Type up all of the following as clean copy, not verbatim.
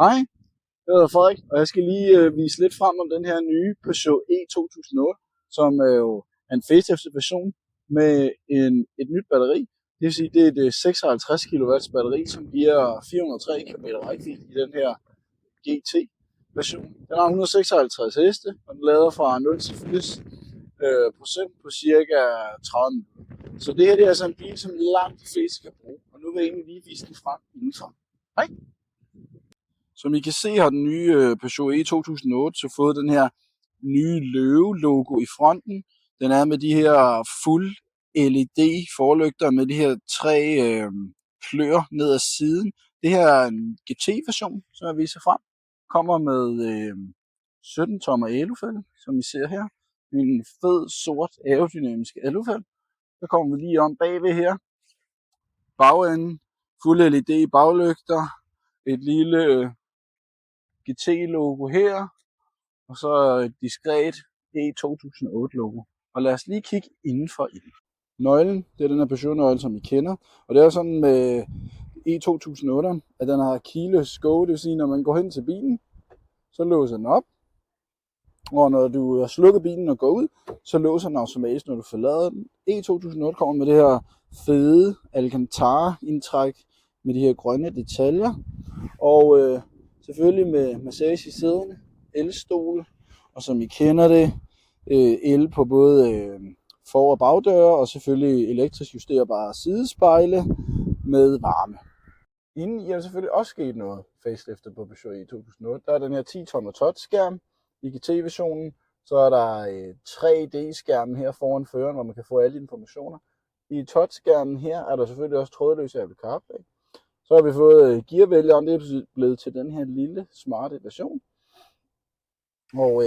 Hej, jeg hedder Frederik, og jeg skal lige vise lidt frem om den her nye Peugeot E2008, som er jo en faceliftet version med et nyt batteri. Det vil sige, det er et 56 kW batteri, som giver 403 km rækkevidde i den her GT-version. Den har 156 heste, og den lader fra 0 til 80 procent på cirka 30 minutter. Så det her det er altså en bil, som langt de fleste kan bruge, og nu vil jeg egentlig lige vise den frem indenfor. Hej! Som I kan se, har den nye Peugeot E2008 så fået den her nye løve-logo i fronten. Den er med de her fuld LED forlygter med de her tre klør ned ad siden. Det her er en GT-version, som jeg viser frem. Kommer med 17 tommer alufælge, som I ser her. En fed, sort, aerodynamisk alufælge. Så kommer vi lige om bagved her. Bagenden, fuld LED baglygter. Et lille GT-logo her, og så et diskret E2008-logo. Og lad os lige kigge indenfor i den. Nøglen, det er den her Peugeot-nøgle, som I kender. Og det er sådan med E2008, at den har keyless go, det vil sige, når man går hen til bilen, så låser den op. Og når du har slukket bilen og går ud, så låser den automatisk, når du forlader den. E2008 kommer med det her fede Alcantara-indtræk med de her grønne detaljer. Og selvfølgelig med massage i sæderne, elstol, og som I kender det, el på både for- og bagdøre, og selvfølgelig elektrisk justerbare sidespejle med varme. Inden i er der selvfølgelig også sket noget faceliftet på Peugeot E2008. Der er den her 10-tommer touchskærm i GT-versionen. Så er der 3D-skærmen her foran føreren, hvor man kan få alle informationer. I touchskærmen her er der selvfølgelig også trådløs Apple CarPlay. Så har vi fået gearvælgeren, det er blevet til den her lille, smarte version. Og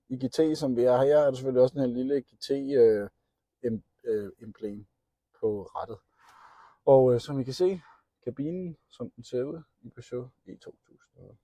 i GT, som vi er her, er der selvfølgelig også den her lille GT-emblem på rattet. Og som I kan se, kabinen, som den ser ud i Peugeot E2008.